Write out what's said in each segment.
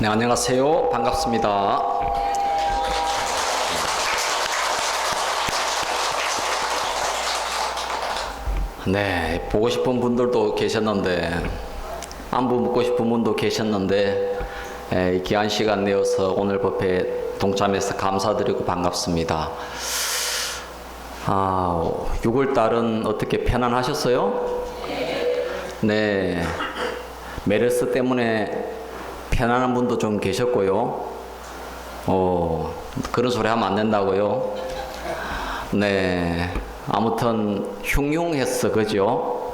네, 안녕하세요. 반갑습니다. 네, 보고 싶은 분들도 계셨는데, 안부 묻고 싶은 분도 계셨는데, 이 귀한 시간 내어서 오늘 법회에 동참해서 감사드리고 반갑습니다. 6월달은 어떻게 편안하셨어요? 네, 메르스 때문에 편안한 분도 좀 계셨고요. 그런 소리 하면 안 된다고요. 네, 아무튼 흉흉했어, 그죠?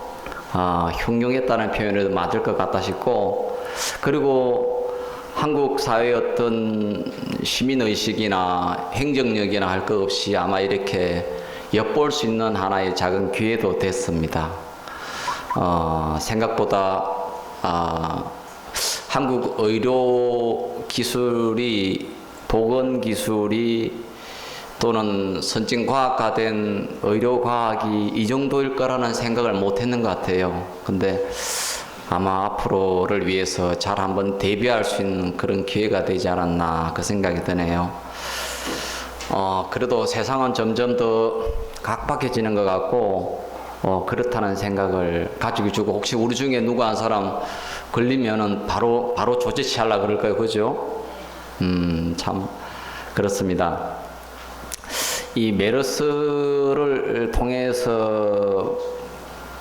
흉흉했다는 표현이 맞을 것 같다 싶고, 그리고 한국 사회의 어떤 시민의식이나 행정력이나 할 것 없이 아마 이렇게 엿볼 수 있는 하나의 작은 기회도 됐습니다. 생각보다 한국 의료 기술이, 보건 기술이 또는 선진과학화된 의료과학이 이 정도일 거라는 생각을 못 했는 것 같아요. 근데 아마 앞으로를 위해서 잘 한번 대비할 수 있는 그런 기회가 되지 않았나 그 생각이 드네요. 그래도 세상은 점점 더 각박해지는 것 같고 그렇다는 생각을 가지고 주고, 혹시 우리 중에 누구 한 사람 걸리면은 바로 조치 취하려고 그럴 거예요. 그죠? 참 그렇습니다. 이 메르스를 통해서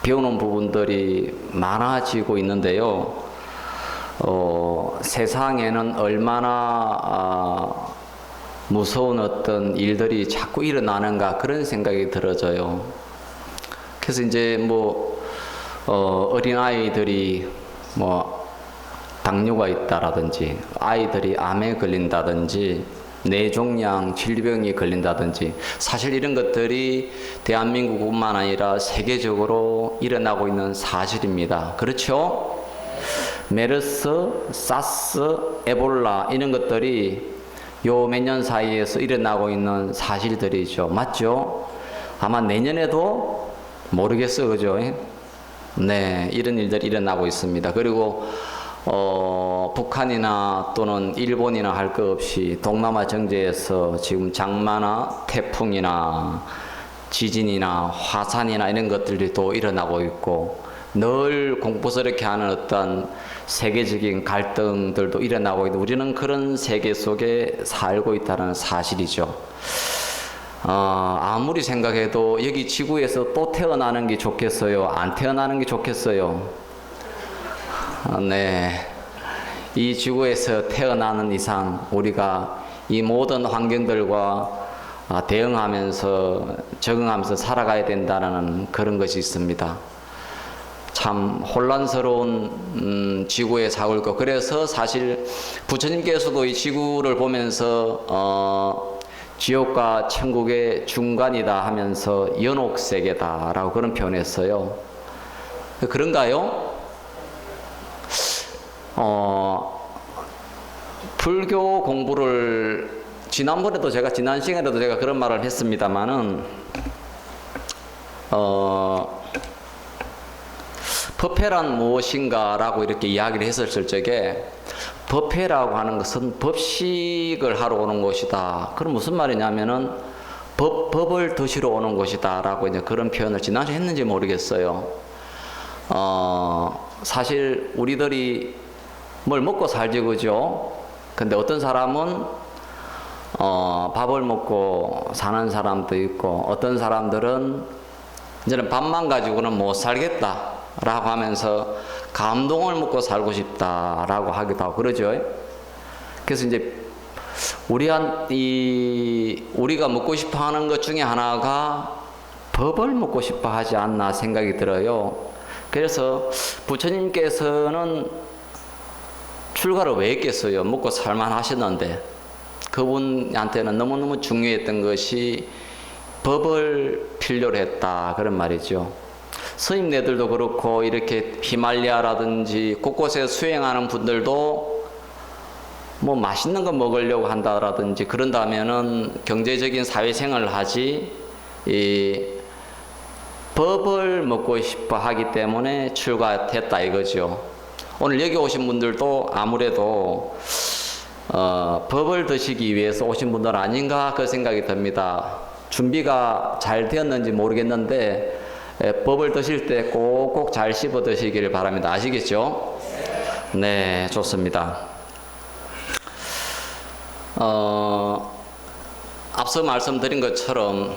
배우는 부분들이 많아지고 있는데요. 세상에는 얼마나 무서운 어떤 일들이 자꾸 일어나는가 그런 생각이 들어져요. 그래서 이제 어린아이들이 당뇨가 있다라든지, 아이들이 암에 걸린다든지, 뇌종양 질병이 걸린다든지, 사실 이런 것들이 대한민국뿐만 아니라 세계적으로 일어나고 있는 사실입니다. 그렇죠? 메르스, 사스, 에볼라 이런 것들이 요 몇 년 사이에서 일어나고 있는 사실들이죠. 맞죠? 아마 내년에도 모르겠어요. 그죠? 네, 이런 일들이 일어나고 있습니다. 그리고 북한이나 또는 일본이나 할 것 없이 동남아 정제에서 지금 장마나 태풍이나 지진이나 화산이나 이런 것들이 또 일어나고 있고, 늘 공포스럽게 하는 어떤 세계적인 갈등들도 일어나고 있고, 우리는 그런 세계 속에 살고 있다는 사실이죠. 아무리 생각해도 여기 지구에서 또 태어나는 게 좋겠어요? 안 태어나는 게 좋겠어요? 네. 이 지구에서 태어나는 이상 우리가 이 모든 환경들과 대응하면서 적응하면서 살아가야 된다는 그런 것이 있습니다. 참 혼란스러운 지구에 살고 있고, 그래서 사실 부처님께서도 이 지구를 보면서 지옥과 천국의 중간이다 하면서 연옥세계다라고 그런 표현했어요. 그런가요? 불교 공부를 지난번에도 지난 시간에도 제가 그런 말을 했습니다마는 법회란 무엇인가라고 이렇게 이야기를 했었을 적에, 법회라고 하는 것은 법식을 하러 오는 곳이다. 그럼 무슨 말이냐면은 법을 드시러 오는 곳이다 라고 이제 그런 표현을 지난주에 했는지 모르겠어요. 사실 우리들이 뭘 먹고 살지, 그죠? 근데 어떤 사람은 밥을 먹고 사는 사람도 있고, 어떤 사람들은 이제는 밥만 가지고는 못 살겠다 라고 하면서 감동을 먹고 살고 싶다 라고 하기도 하고 그러죠. 그래서 이제 우리가 먹고 싶어 하는 것 중에 하나가 법을 먹고 싶어 하지 않나 생각이 들어요. 그래서 부처님께서는 출가를 왜 했겠어요? 먹고 살만 하셨는데. 그분한테는 너무너무 중요했던 것이 법을 필요로 했다 그런 말이죠. 스님네들도 그렇고, 이렇게 히말리아라든지 곳곳에 수행하는 분들도 맛있는 거 먹으려고 한다라든지 그런다면은 경제적인 사회생활을 하지, 법을 먹고 싶어 하기 때문에 출가했다 이거죠. 오늘 여기 오신 분들도 아무래도 법을 드시기 위해서 오신 분들 아닌가 그 생각이 듭니다. 준비가 잘 되었는지 모르겠는데 법을 드실 때 꼭꼭 잘 씹어 드시기를 바랍니다. 아시겠죠? 네, 좋습니다. 앞서 말씀드린 것처럼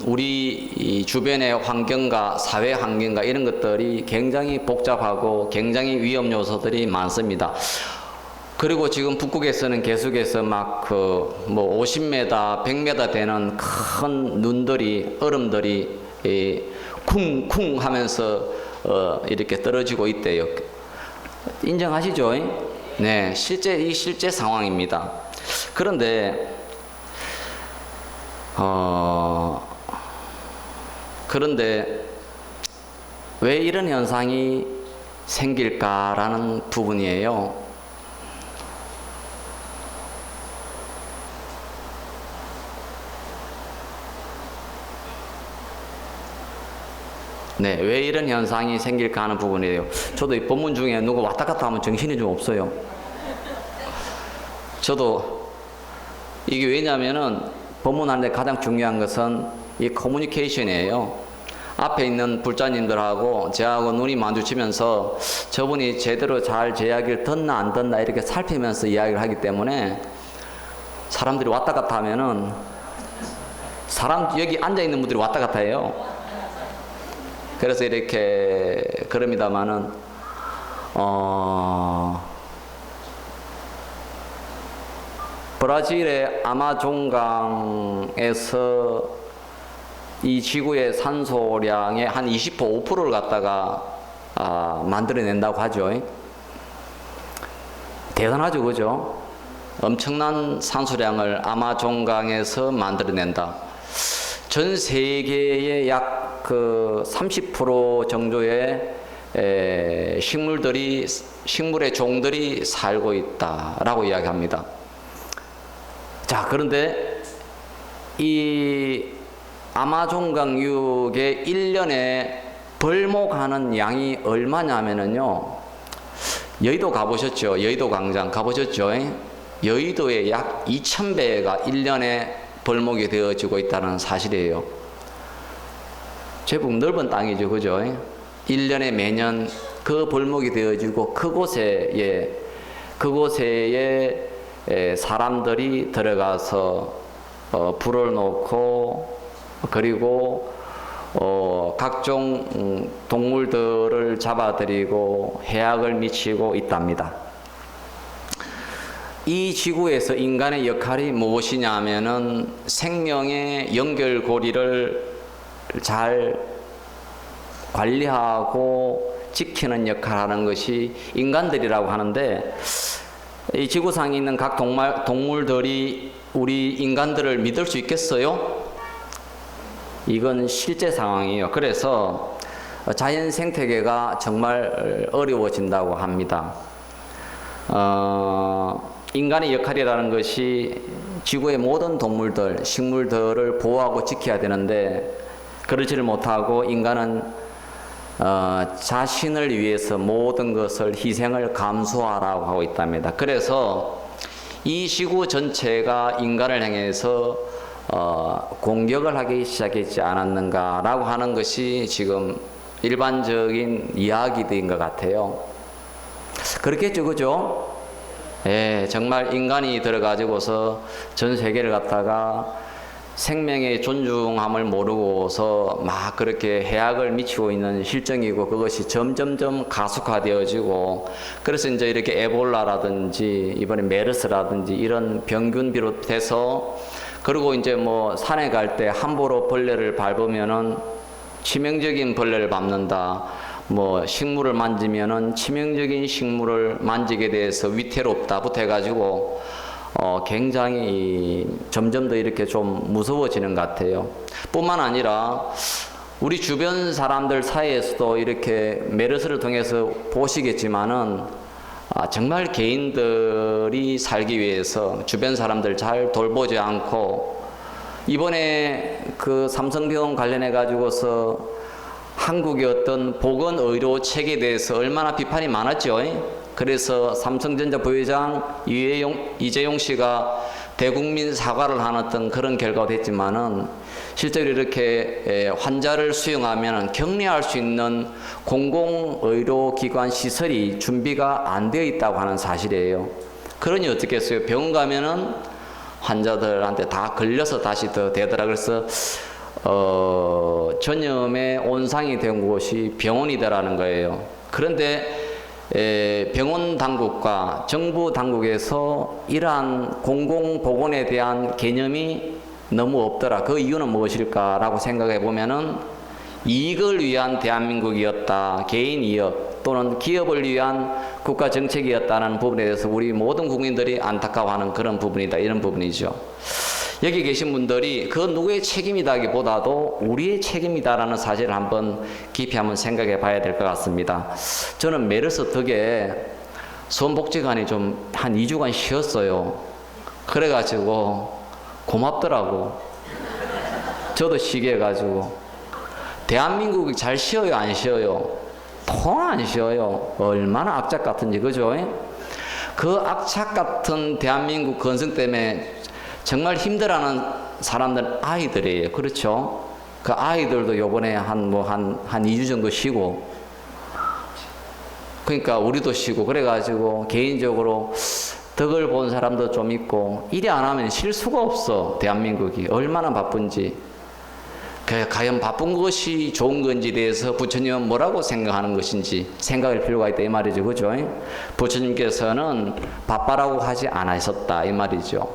우리 주변의 환경과 사회 환경과 이런 것들이 굉장히 복잡하고 굉장히 위험 요소들이 많습니다. 그리고 지금 북극에서는 계속해서 막 뭐 50m, 100m 되는 큰 눈들이, 얼음들이 쿵쿵 하면서 이렇게 떨어지고 있대요. 인정하시죠? 네, 실제 상황입니다. 그런데 왜 이런 현상이 생길까라는 부분이에요. 네, 왜 이런 현상이 생길까 하는 부분이에요. 저도 이 본문 중에 누구 왔다 갔다 하면 정신이 좀 없어요. 저도 이게 왜냐면은 본문 하는데 가장 중요한 것은 이 커뮤니케이션이에요. 앞에 있는 불자님들하고 저하고 눈이 마주치면서 저분이 제대로 잘 제 이야기를 듣나 안 듣나 이렇게 살피면서 이야기를 하기 때문에 사람들이 왔다 갔다 하면은 여기 앉아 있는 분들이 왔다 갔다 해요. 그래서 이렇게 그럽니다마는 브라질의 아마존강에서 이 지구의 산소량의 한 20% 5%를 갖다가 만들어낸다고 하죠. 대단하죠, 그죠? 엄청난 산소량을 아마존강에서 만들어낸다. 전 세계의 약 30% 정도의 식물의 종들이 살고 있다라고 이야기합니다. 자, 그런데 이 아마존강유역의 1년에 벌목하는 양이 얼마냐면요. 여의도 가보셨죠? 여의도 광장 가보셨죠? 여의도에 약 2,000배가 1년에 벌목이 되어지고 있다는 사실이에요. 제법 넓은 땅이죠, 그죠? 1년에 매년 그 벌목이 되어지고 그곳에 사람들이 들어가서 불을 놓고 그리고 각종 동물들을 잡아들이고 해악을 미치고 있답니다. 이 지구에서 인간의 역할이 무엇이냐 하면은 생명의 연결고리를 잘 관리하고 지키는 역할을 하는 것이 인간들이라고 하는데, 이 지구상에 있는 각 동물들이 우리 인간들을 믿을 수 있겠어요? 이건 실제 상황이에요. 그래서 자연 생태계가 정말 어려워진다고 합니다. 인간의 역할이라는 것이 지구의 모든 동물들, 식물들을 보호하고 지켜야 되는데 그러지를 못하고 인간은 자신을 위해서 모든 것을 희생을 감수하라고 하고 있답니다. 그래서 이 지구 전체가 인간을 향해서 공격을 하기 시작했지 않았는가라고 하는 것이 지금 일반적인 이야기들인 것 같아요. 그렇겠죠, 그죠? 예, 정말 인간이 들어가지고서 전 세계를 갖다가 생명의 존중함을 모르고서 막 그렇게 해악을 미치고 있는 실정이고, 그것이 점점점 가속화되어지고, 그래서 이제 이렇게 에볼라라든지 이번에 메르스라든지 이런 병균 비롯해서, 그리고 이제 뭐 산에 갈 때 함부로 벌레를 밟으면은 치명적인 벌레를 밟는다. 뭐 식물을 만지면은 치명적인 식물을 만지게 돼서 위태롭다부터 해가지고 굉장히 점점 더 이렇게 좀 무서워지는 것 같아요. 뿐만 아니라 우리 주변 사람들 사이에서도 이렇게 메르스를 통해서 보시겠지만은 정말 개인들이 살기 위해서 주변 사람들 잘 돌보지 않고, 이번에 그 삼성병원 관련해 가지고서 한국의 어떤 보건의료 체계에 대해서 얼마나 비판이 많았죠. 그래서 삼성전자 부회장 이재용 씨가 대국민 사과를 하는 어떤 그런 결과가 됐지만은 실제로 이렇게 환자를 수용하면 격리할 수 있는 공공의료기관 시설이 준비가 안 되어 있다고 하는 사실이에요. 그러니 어떻게 했어요? 병원 가면은 환자들한테 다 걸려서 다시 더 되더라. 그래서 전염의 온상이 된 곳이 병원이다라는 거예요. 그런데 병원 당국과 정부 당국에서 이러한 공공보건에 대한 개념이 너무 없더라. 그 이유는 무엇일까라고 생각해 보면은 이익을 위한 대한민국이었다. 개인 이익 또는 기업을 위한 국가 정책이었다는 부분에 대해서 우리 모든 국민들이 안타까워하는 그런 부분이다. 이런 부분이죠. 여기 계신 분들이 그 누구의 책임이다기보다도 우리의 책임이다라는 사실을 한번 깊이 한번 생각해 봐야 될 것 같습니다. 저는 메르스 덕에 수원복지관이 좀 한 2주간 쉬었어요. 그래가지고 고맙더라고. 저도 쉬게 해가지고. 대한민국이 잘 쉬어요, 안 쉬어요? 통 안 쉬어요. 얼마나 악착 같은지, 그죠? 그 악착 같은 대한민국 건성 때문에 정말 힘들어하는 사람들은 아이들이에요. 그렇죠? 그 아이들도 요번에 한 2주 정도 쉬고, 그러니까 우리도 쉬고, 그래가지고 개인적으로 덕을 본 사람도 좀 있고, 일이 안 하면 쉴 수가 없어. 대한민국이 얼마나 바쁜지. 과연 바쁜 것이 좋은 건지에 대해서 부처님은 뭐라고 생각하는 것인지 생각할 필요가 있다 이 말이죠. 그죠? 부처님께서는 바빠라고 하지 않으셨다 이 말이죠.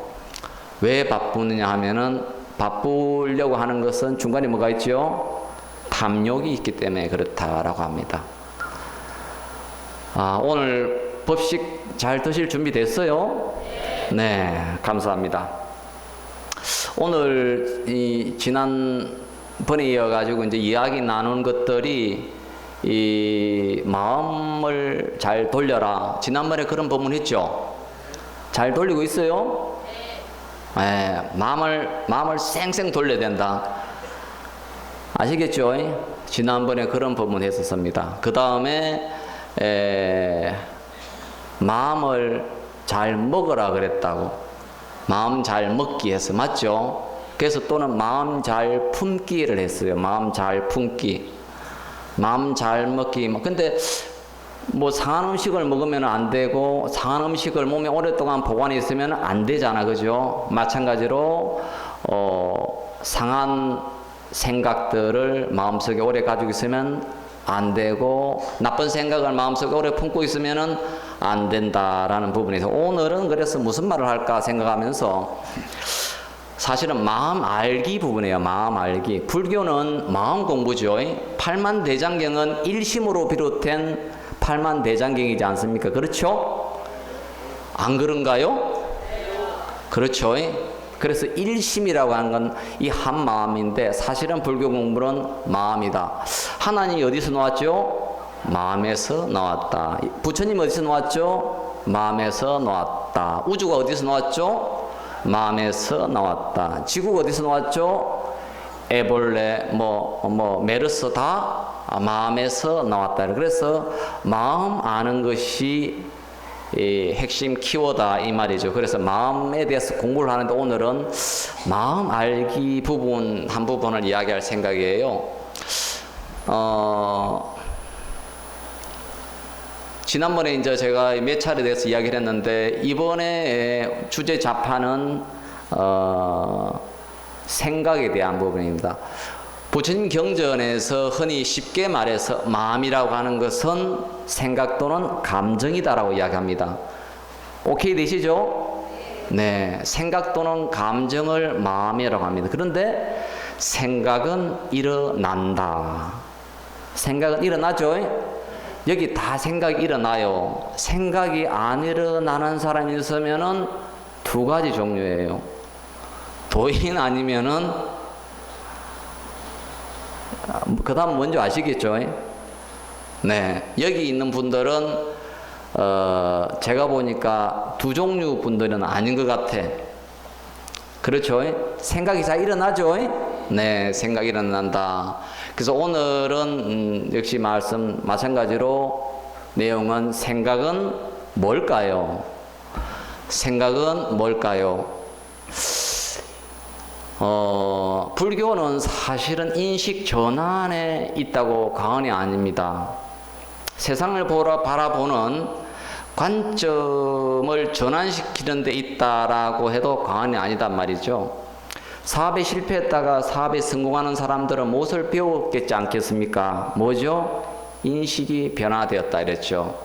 왜 바쁘느냐 하면은 바쁘려고 하는 것은 중간에 뭐가 있죠? 탐욕이 있기 때문에 그렇다라고 합니다. 오늘 법식 잘 드실 준비 됐어요? 네, 감사합니다. 오늘 지난번에 이어가지고 이제 이야기 나눈 것들이 이 마음을 잘 돌려라. 지난번에 그런 법문 했죠? 잘 돌리고 있어요? 네, 마음을 쌩쌩 돌려야 된다. 아시겠죠? 지난번에 그런 법문 했었습니다. 그 다음에 마음을 잘 먹으라 그랬다고. 마음 잘 먹기 해서 맞죠? 그래서 또는 마음 잘 품기를 했어요. 마음 잘 품기, 마음 잘 먹기. 근데 뭐 상한 음식을 먹으면 안 되고 상한 음식을 몸에 오랫동안 보관해 있으면 안 되잖아, 그죠? 마찬가지로 상한 생각들을 마음속에 오래 가지고 있으면 안 되고 나쁜 생각을 마음속에 오래 품고 있으면은 안 된다라는 부분에서 오늘은 그래서 무슨 말을 할까 생각하면서 사실은 마음 알기 부분이에요. 마음 알기. 불교는 마음 공부죠. 팔만대장경은 일심으로 비롯된 팔만대장경이지 않습니까? 그렇죠? 안 그런가요? 그렇죠. 그래서 일심이라고 하는 건 이 한 마음인데 사실은 불교 공부는 마음이다. 하나님이 어디서 나왔죠? 마음에서 나왔다. 부처님 어디서 나왔죠? 마음에서 나왔다. 우주가 어디서 나왔죠? 마음에서 나왔다. 지구가 어디서 나왔죠? 애벌레, 메르스 다 마음에서 나왔다. 그래서 마음 아는 것이 핵심 키워드다 이 말이죠. 그래서 마음에 대해서 공부를 하는데 오늘은 마음 알기 부분 한 부분을 이야기할 생각이에요. 지난번에 이제 제가 몇 차례 대해서 이야기를 했는데 이번에 주제 자판은 생각에 대한 부분입니다. 부처님 경전에서 흔히 쉽게 말해서 마음이라고 하는 것은 생각 또는 감정이다라고 이야기합니다. 오케이 되시죠? 네, 생각 또는 감정을 마음이라고 합니다. 그런데 생각은 일어난다. 생각은 일어나죠? 여기 다 생각이 일어나요. 생각이 안 일어나는 사람이 있으면은 두 가지 종류예요. 도인 아니면은 그 다음 뭔지 아시겠죠? 네, 여기 있는 분들은 제가 보니까 두 종류 분들은 아닌 것 같아. 그렇죠? 생각이 잘 일어나죠? 네, 생각이 일어난다. 그래서 오늘은 역시 마찬가지로 내용은 생각은 뭘까요? 생각은 뭘까요? 불교는 사실은 인식 전환에 있다고 과언이 아닙니다. 세상을 바라보는 관점을 전환시키는 데 있다라고 해도 과언이 아니단 말이죠. 사업에 실패했다가 사업에 성공하는 사람들은 무엇을 배웠겠지 않겠습니까? 뭐죠? 인식이 변화되었다 이랬죠.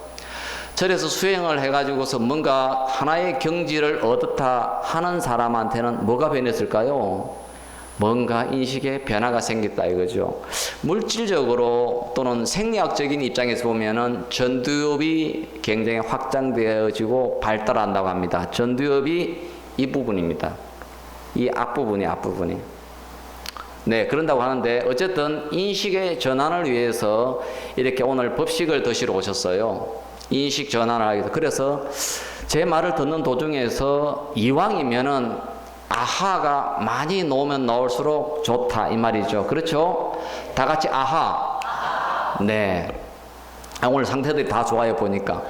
절에서 수행을 해가지고서 뭔가 하나의 경지를 얻었다 하는 사람한테는 뭐가 변했을까요? 뭔가 인식의 변화가 생겼다 이거죠. 물질적으로 또는 생리학적인 입장에서 보면은 전두엽이 굉장히 확장되어지고 발달한다고 합니다. 전두엽이 이 부분입니다. 이 앞부분이. 네, 그런다고 하는데 어쨌든 인식의 전환을 위해서 이렇게 오늘 법식을 드시러 오셨어요. 인식 전환을 하기 위해서. 그래서 제 말을 듣는 도중에서 이왕이면은 아하가 많이 나오면 나올수록 좋다 이 말이죠. 그렇죠? 다 같이 아하. 네. 오늘 상태들이 다 좋아요 보니까.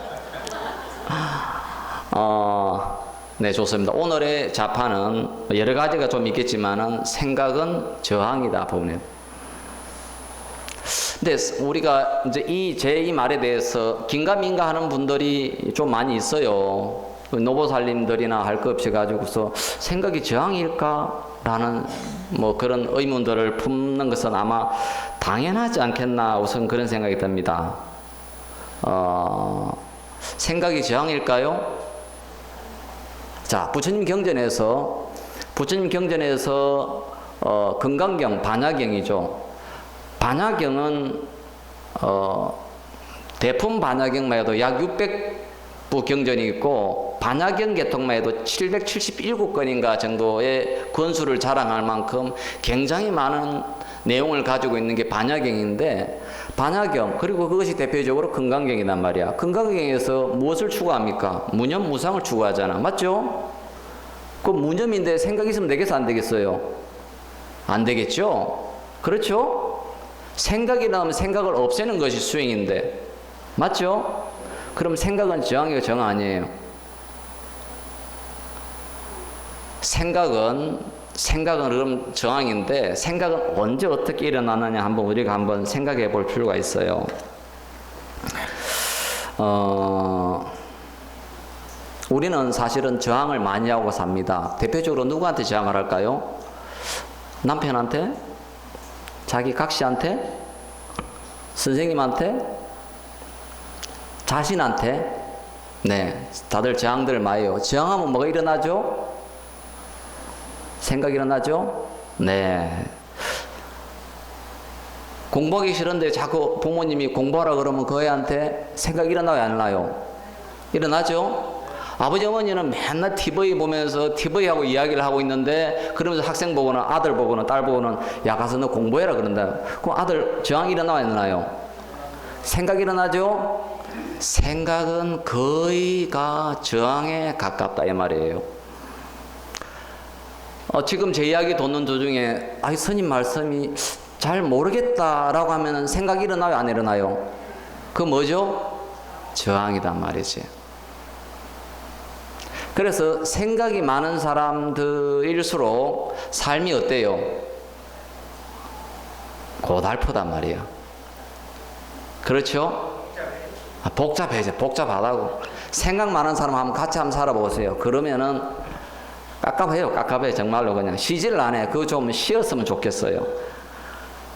네, 좋습니다. 오늘의 자파는 여러 가지가 좀 있겠지만은 생각은 저항이다 보면. 근데 우리가 이제 제 말에 대해서 긴가민가 하는 분들이 좀 많이 있어요. 노보살님들이나 할 것 없이 가지고서 생각이 저항일까라는 뭐 그런 의문들을 품는 것은 아마 당연하지 않겠나 우선 그런 생각이 듭니다. 생각이 저항일까요? 자, 부처님 경전에서 금강경 반야경이죠. 반야경은 대품 반야경만 해도 약 600부 경전이 있고 반야경 개통만 해도 777건인가 정도의 권수를 자랑할 만큼 굉장히 많은 내용을 가지고 있는 게 반야경인데, 반야경 그리고 그것이 대표적으로 금강경이란 말이야. 금강경에서 무엇을 추구합니까? 무념 무상을 추구하잖아. 맞죠? 그 무념인데 생각이 있으면 되겠어 안 되겠어요? 안 되겠죠? 그렇죠? 생각이 나오면 생각을 없애는 것이 수행인데, 맞죠? 그럼 생각은 저항이고 정 아니에요. 생각은 그럼 저항인데, 생각은 언제 어떻게 일어나느냐 한번 우리가 한번 생각해 볼 필요가 있어요. 우리는 사실은 저항을 많이 하고 삽니다. 대표적으로 누구한테 저항을 할까요? 남편한테? 자기 각시한테? 선생님한테? 자신한테? 네, 다들 저항들을 많이 해요. 저항하면 뭐가 일어나죠? 생각이 일어나죠? 네. 공부하기 싫은데 자꾸 부모님이 공부하라 그러면 그 애한테 생각이 일어나요, 안 일어나요? 일어나죠? 아버지 어머니는 맨날 TV 보면서 TV하고 이야기를 하고 있는데, 그러면서 학생 보거나 아들 보거나 딸 보고는 야 가서 너 공부해라 그런다. 그럼 아들 저항이 일어나요, 안 일어나요? 생각이 일어나죠? 생각은 거의가 저항에 가깝다 이 말이에요. 지금 제 이야기 듣는 도중에 스님 말씀이 잘 모르겠다라고 하면 생각이 일어나요, 안 일어나요? 그 뭐죠? 저항이단 말이지. 그래서 생각이 많은 사람들일수록 삶이 어때요? 고달프단 말이야. 그렇죠? 복잡해져. 복잡하다고. 생각 많은 사람 한번 같이 한번 살아보세요. 그러면은 깝깝해요. 정말로 그냥 쉬지를 안 해. 그거 좀 쉬었으면 좋겠어요.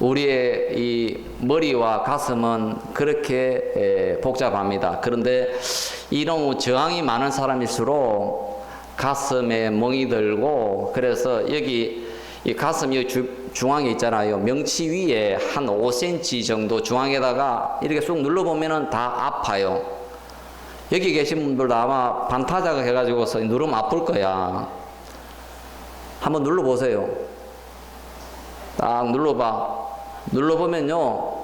우리의 이 머리와 가슴은 그렇게 복잡합니다. 그런데 이런 저항이 많은 사람일수록 가슴에 멍이 들고, 그래서 여기 이 가슴 중앙에 있잖아요. 명치 위에 한 5cm 정도 중앙에다가 이렇게 쑥 눌러보면은 다 아파요. 여기 계신 분들도 아마 반타작을 해가지고서 누르면 아플 거야. 한번 눌러보세요. 딱 눌러보면요,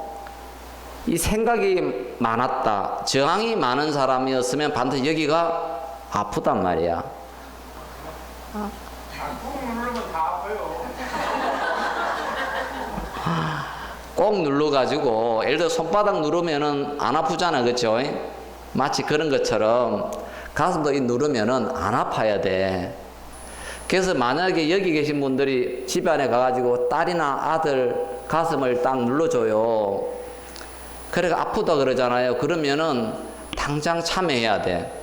이 생각이 많았다, 저항이 많은 사람이었으면 반드시 여기가 아프단 말이야. 누르면 다 아파요. 꼭 눌러가지고 예를 들어 손바닥 누르면은 안 아프잖아, 그렇죠? 마치 그런 것처럼 가슴도 누르면은 안 아파야 돼. 그래서 만약에 여기 계신 분들이 집안에 가가지고 딸이나 아들 가슴을 딱 눌러줘요. 그래가 아프다 그러잖아요. 그러면은 당장 참여해야 돼.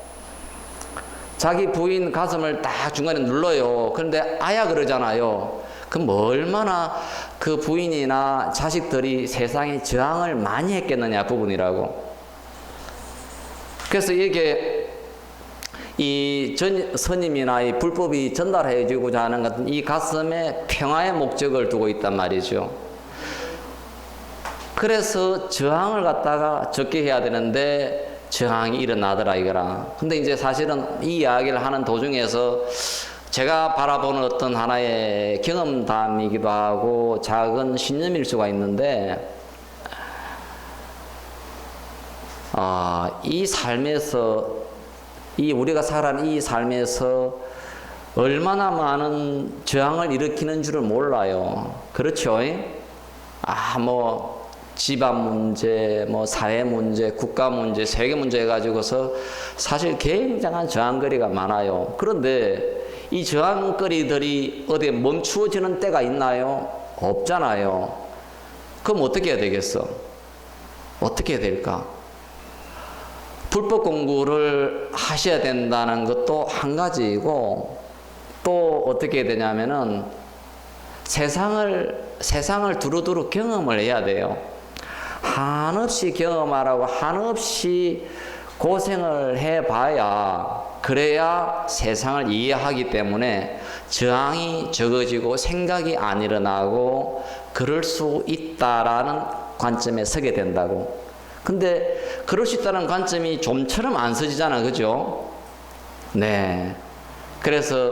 자기 부인 가슴을 딱 중간에 눌러요. 그런데 아야 그러잖아요. 그럼 얼마나 그 부인이나 자식들이 세상에 저항을 많이 했겠느냐, 부분이라고. 그래서 이게 이 스님이나 이 불법이 전달해 주고자 하는 것은 이 가슴에 평화의 목적을 두고 있단 말이죠. 그래서 저항을 갖다가 적게 해야 되는데 저항이 일어나더라 이거라. 근데 이제 사실은 이 이야기를 하는 도중에서 제가 바라보는 어떤 하나의 경험담이기도 하고 작은 신념일 수가 있는데, 이 삶에서, 이 우리가 살아가는 이 삶에서 얼마나 많은 저항을 일으키는 줄을 몰라요. 그렇죠? 뭐 집안 문제, 뭐 사회 문제, 국가 문제, 세계 문제 해가지고서 사실 굉장한 저항거리가 많아요. 그런데 이 저항거리들이 어디에 멈추어지는 때가 있나요? 없잖아요. 그럼 어떻게 해야 되겠어? 어떻게 해야 될까? 불법 공부를 하셔야 된다는 것도 한 가지이고, 또 어떻게 해야 되냐면은 세상을 두루두루 경험을 해야 돼요. 한없이 경험하라고 한없이 고생을 해봐야, 그래야 세상을 이해하기 때문에 저항이 적어지고 생각이 안 일어나고 그럴 수 있다라는 관점에 서게 된다고. 근데 그럴 수 있다는 관점이 좀처럼 안 서지잖아, 그죠? 네. 그래서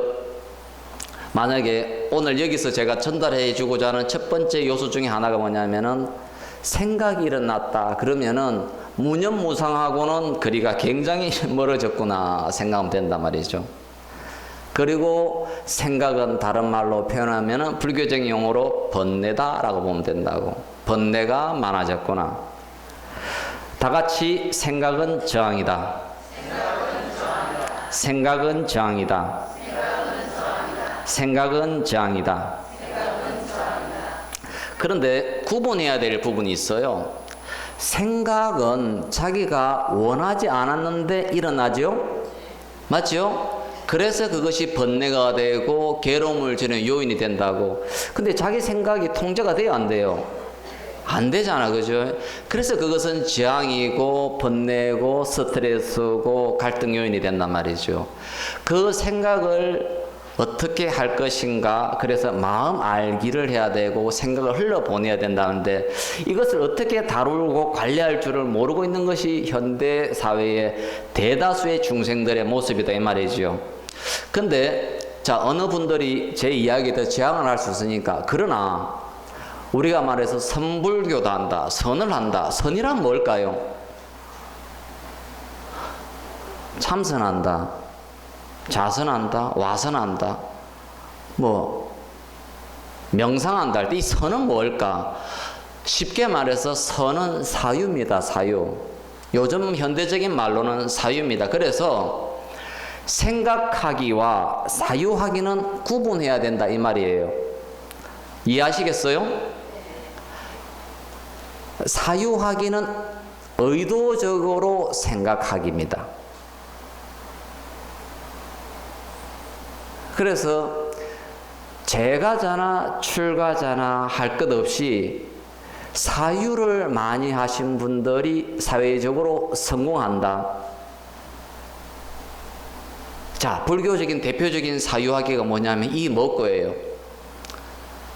만약에 오늘 여기서 제가 전달해 주고자 하는 첫 번째 요소 중에 하나가 뭐냐면은 생각이 일어났다 그러면은 무념무상하고는 거리가 굉장히 멀어졌구나 생각하면 된단 말이죠. 그리고 생각은 다른 말로 표현하면은 불교적인 용어로 번뇌다라고 보면 된다고. 번뇌가 많아졌구나. 다 같이 생각은 저항이다. 생각은 저항이다. 생각은 저항이다. 그런데 구분해야 될 부분이 있어요. 생각은 자기가 원하지 않았는데 일어나죠? 맞죠? 그래서 그것이 번뇌가 되고 괴로움을 주는 요인이 된다고. 근데 자기 생각이 통제가 돼요, 안 돼요? 안 되잖아, 그죠? 그래서 그것은 저항이고 번뇌고 스트레스고 갈등 요인이 된단 말이죠. 그 생각을 어떻게 할 것인가, 그래서 마음 알기를 해야 되고 생각을 흘러보내야 된다는데, 이것을 어떻게 다루고 관리할 줄을 모르고 있는 것이 현대 사회의 대다수의 중생들의 모습이다 이 말이죠. 근데 자, 어느 분들이 제 이야기에 더 저항을 할 수 있으니까, 그러나 우리가 말해서 선불교도 한다, 선을 한다. 선이란 뭘까요? 참선한다, 자선한다, 와선한다, 뭐 명상한다 할 때 이 선은 뭘까? 쉽게 말해서 선은 사유입니다. 사유. 요즘 현대적인 말로는 사유입니다. 그래서 생각하기와 사유하기는 구분해야 된다 이 말이에요. 이해하시겠어요? 사유하기는 의도적으로 생각하기입니다. 그래서 재가자나 출가자나 할 것 없이 사유를 많이 하신 분들이 사회적으로 성공한다. 자, 불교적인 대표적인 사유하기가 뭐냐면 이 먹고예요.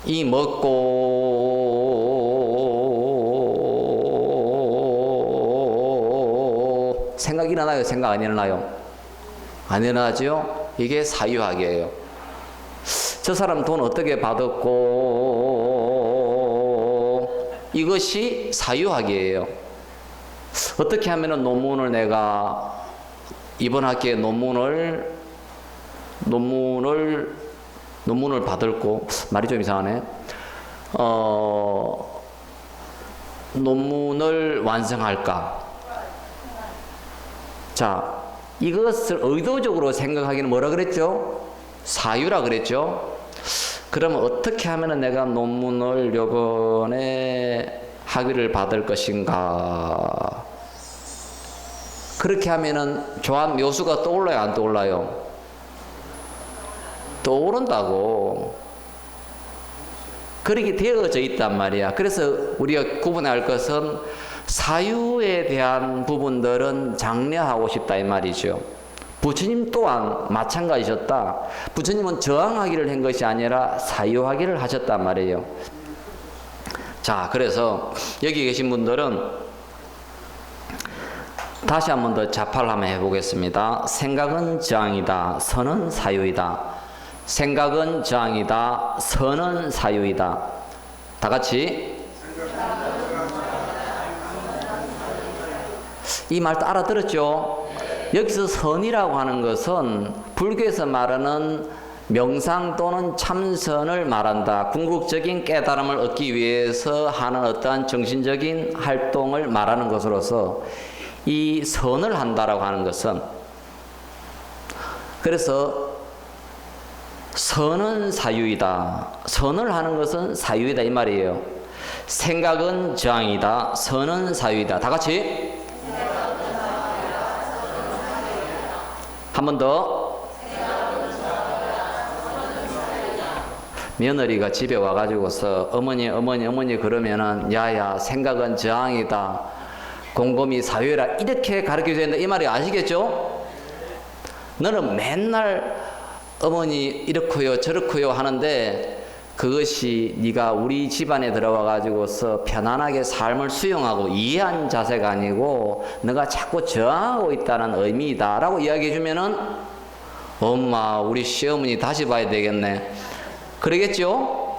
이 먹고 생각이 일어나요? 생각 안 일어나요? 안 일어나죠? 이게 사유학이에요. 저 사람 돈 어떻게 받았고, 이것이 사유학이에요. 어떻게 하면은 논문을 내가 이번 학기에 논문을 받을고, 말이 좀 이상하네. 논문을 완성할까? 자, 이것을 의도적으로 생각하기는 뭐라 그랬죠? 사유라 그랬죠? 그러면 어떻게 하면 내가 논문을 요번에 학위를 받을 것인가? 그렇게 하면은 조합 묘수가 떠올라요, 안 떠올라요? 떠오른다고. 그렇게 되어져 있단 말이야. 그래서 우리가 구분해야 할 것은 사유에 대한 부분들은 장려하고 싶다 이 말이죠. 부처님 또한 마찬가지셨다. 부처님은 저항하기를 한 것이 아니라 사유하기를 하셨단 말이에요. 자, 그래서 여기 계신 분들은 다시 한 번 더 자파를 한번 해보겠습니다. 생각은 저항이다. 선은 사유이다. 생각은 저항이다. 선은 사유이다. 다 같이 이 말도 알아들었죠? 여기서 선이라고 하는 것은 불교에서 말하는 명상 또는 참선을 말한다. 궁극적인 깨달음을 얻기 위해서 하는 어떠한 정신적인 활동을 말하는 것으로서 이 선을 한다라고 하는 것은, 그래서 선은 사유이다. 선을 하는 것은 사유이다 이 말이에요. 생각은 저항이다. 선은 사유이다. 다 같이 한 번 더. 며느리가 집에 와가지고서 어머니 그러면은 야야 생각은 저항이다. 곰곰이 사유라 이렇게 가르쳐줘야 된다 이 말이 아시겠죠? 너는 맨날 어머니 이렇고요 저렇고요 하는데 그것이 네가 우리 집안에 들어와 가지고서 편안하게 삶을 수용하고 이해한 자세가 아니고 너가 자꾸 저항하고 있다는 의미이다 라고 이야기해 주면은 엄마 우리 시어머니 다시 봐야 되겠네 그러겠죠?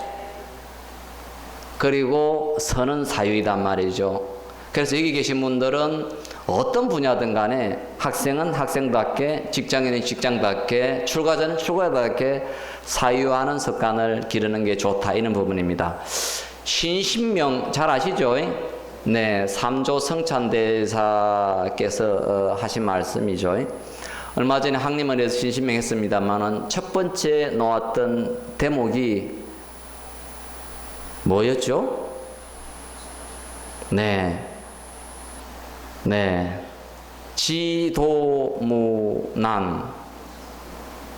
그리고 선은 사유이단 말이죠. 그래서 여기 계신 분들은 어떤 분야든 간에 학생은 학생답게, 직장인은 직장답게, 출가자는 출가자답게 사유하는 습관을 기르는 게 좋다 이런 부분입니다. 신신명 잘 아시죠? 네, 삼조 성찬대사께서 하신 말씀이죠. 얼마 전에 항림원에서 신신명 했습니다만은 첫 번째 놓았던 대목이 뭐였죠? 네. 지도무난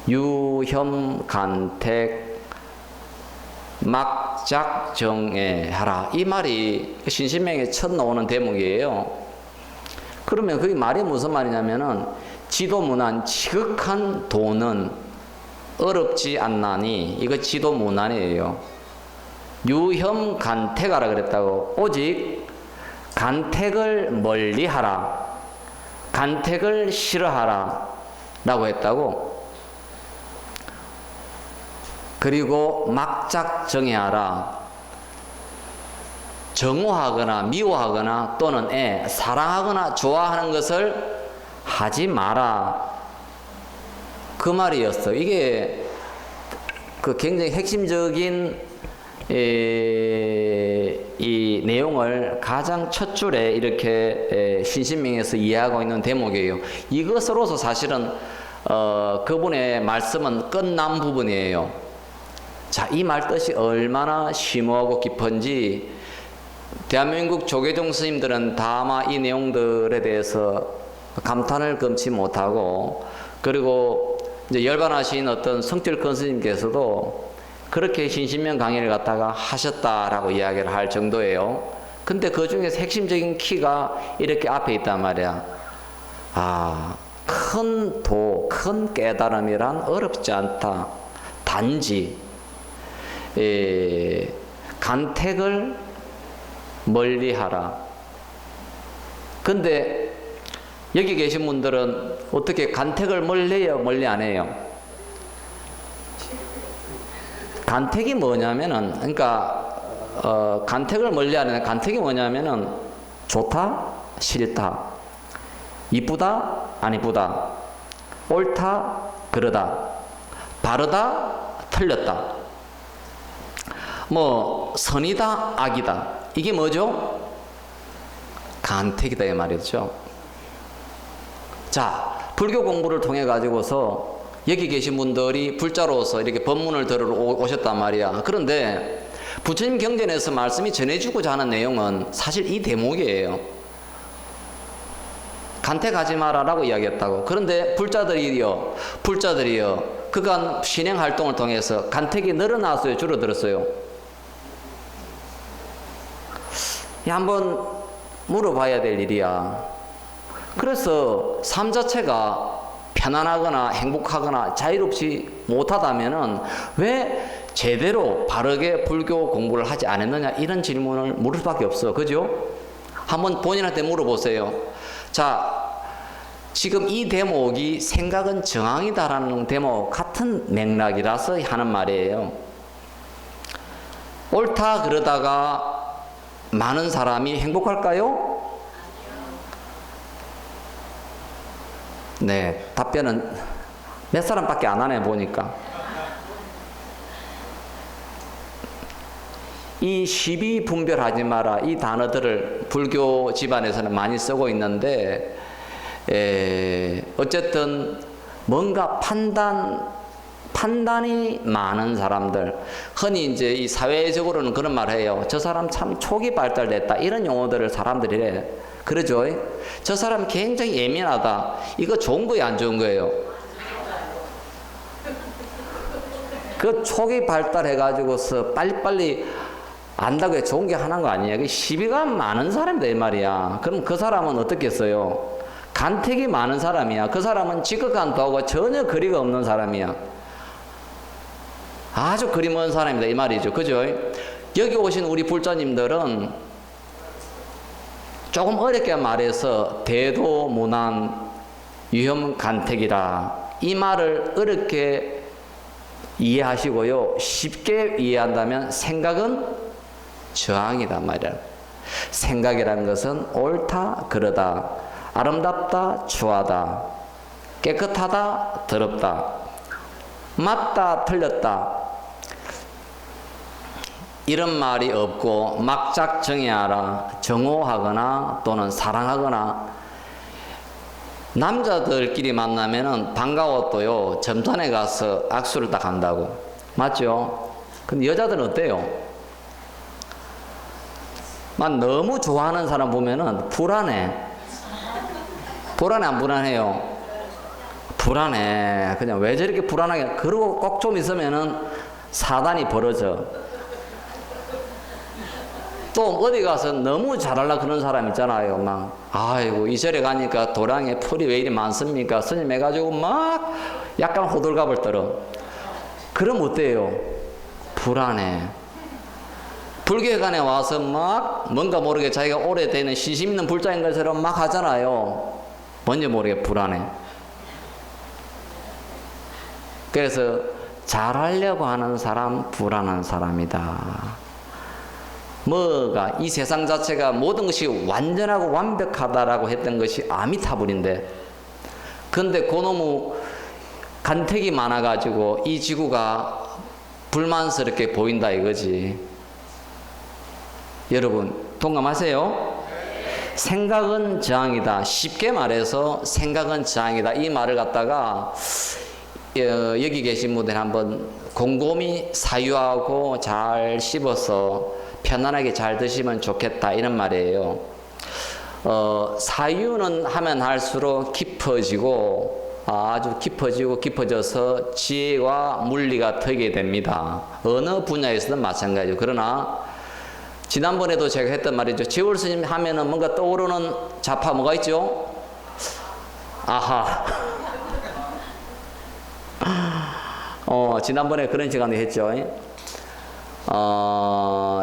유혐간택 막작정애하라 이 말이 신신명에 첫 나오는 대목이에요. 그러면 그게 말이 무슨 말이냐면은 지도무난 지극한 도는 어렵지 않나니 이거 지도무난이에요. 유혐간택하라 그랬다고. 오직 간택을 멀리하라, 간택을 싫어하라 라고 했다고. 그리고 막작정애하라, 정오하거나 미워하거나 또는 사랑하거나 좋아하는 것을 하지 마라 그 말이었어. 이게 그 굉장히 핵심적인 이 내용을 가장 첫 줄에 이렇게 신신명에서 이해하고 있는 대목이에요. 이것으로서 사실은 그분의 말씀은 끝난 부분이에요. 자, 이 말 뜻이 얼마나 심오하고 깊은지 대한민국 조계종 스님들은 다마 이 내용들에 대해서 감탄을 금치 못하고, 그리고 이제 열반하신 어떤 성철권 스님께서도 그렇게 신신명 강의를 갖다가 하셨다라고 이야기를 할 정도예요. 근데 그 중에서 핵심적인 키가 이렇게 앞에 있단 말이야. 큰 도, 큰 깨달음이란 어렵지 않다. 단지 간택을 멀리하라. 근데 여기 계신 분들은 어떻게 간택을 멀리해요? 멀리 안 해요? 간택이 뭐냐면은, 그러니까 간택을 멀리하는 간택이 뭐냐면은 좋다, 싫다, 이쁘다, 안 이쁘다, 옳다, 그러다, 바르다, 틀렸다, 뭐 선이다, 악이다. 이게 뭐죠? 간택이다 이 말이죠. 자, 불교 공부를 통해 가지고서 여기 계신 분들이 불자로서 이렇게 법문을 들으러 오셨단 말이야. 그런데 부처님 경전에서 말씀이 전해주고자 하는 내용은 사실 이 대목이에요. 간택하지 마라라고 이야기했다고. 그런데 불자들이요 그간 신행 활동을 통해서 간택이 늘어났어요, 줄어들었어요? 한번 물어봐야 될 일이야. 그래서 삶 자체가 편안하거나 행복하거나 자유롭지 못하다면은 왜 제대로 바르게 불교 공부를 하지 않았느냐, 이런 질문을 물을 수밖에 없어. 그죠? 한번 본인한테 물어보세요. 자, 지금 이 대목이 생각은 정황이다라는 대목 같은 맥락이라서 하는 말이에요. 옳다 그러다가 많은 사람이 행복할까요? 네, 답변은 몇 사람밖에 안 하네 보니까. 이 시비 분별하지 마라, 이 단어들을 불교 집안에서는 많이 쓰고 있는데, 어쨌든 뭔가 판단이 많은 사람들, 흔히 이제 이 사회적으로는 그런 말을 해요. 저 사람 참 촉이 발달됐다, 이런 용어들을 사람들이 해. 그러죠? 저 사람 굉장히 예민하다. 이거 좋은 거예요, 안 좋은 거예요? 그 촉이 발달해가지고서 빨리빨리 안다고 해 좋은 게 하나인 거 아니에요? 그 시비가 많은 사람이다 이 말이야. 그럼 그 사람은 어떻게 했어요? 간택이 많은 사람이야. 그 사람은 지극간도 하고 전혀 거리가 없는 사람이야. 아주 거리 먼 사람이다 이 말이죠. 그죠? 여기 오신 우리 불자님들은 조금 어렵게 말해서 대도무난 유혐간택이라, 이 말을 어렵게 이해하시고요, 쉽게 이해한다면 생각은 저항이다 말이야. 생각이란 것은 옳다 그러다, 아름답다 추하다, 깨끗하다 더럽다, 맞다 틀렸다, 이런 말이 없고 막작 정의하라, 정오하거나 또는 사랑하거나. 남자들끼리 만나면은 반가워도요, 점산에 가서 악수를 딱 한다고. 맞죠? 근데 여자들은 어때요? 막 너무 좋아하는 사람 보면은 불안해. 불안해 안 불안해요? 불안해. 그냥 왜 저렇게 불안하게. 그러고 꼭 좀 있으면은 사단이 벌어져. 또 어디 가서 너무 잘하려고 그런 사람 있잖아요. 막 아이고 이 절에 가니까 도량에 풀이 왜 이리 많습니까? 스님 해가지고 막 약간 호들갑을 떨어. 그럼 어때요? 불안해. 불교회관에 와서 막 뭔가 모르게 자기가 오래되는 신심 있는 불자인 것처럼 막 하잖아요. 뭔지 모르게 불안해. 그래서 잘하려고 하는 사람 불안한 사람이다. 뭐가 이 세상 자체가 모든 것이 완전하고 완벽하다라고 했던 것이 아미타불인데, 근데 그놈의 간택이 많아가지고 이 지구가 불만스럽게 보인다 이거지. 여러분 동감하세요? 생각은 저항이다. 쉽게 말해서 생각은 저항이다. 이 말을 갖다가 여기 계신 분들 한번 곰곰이 사유하고 잘 씹어서 편안하게 잘 드시면 좋겠다 이런 말이에요. 사유는 하면 할수록 깊어지고 아주 깊어져서 지혜와 물리가 트게 됩니다. 어느 분야에서든 마찬가지죠. 그러나 지난번에도 제가 했던 말이죠. 지울 스님 하면은 뭔가 떠오르는 자파 뭐가 있죠? 아하. 지난번에 그런 시간에 했죠.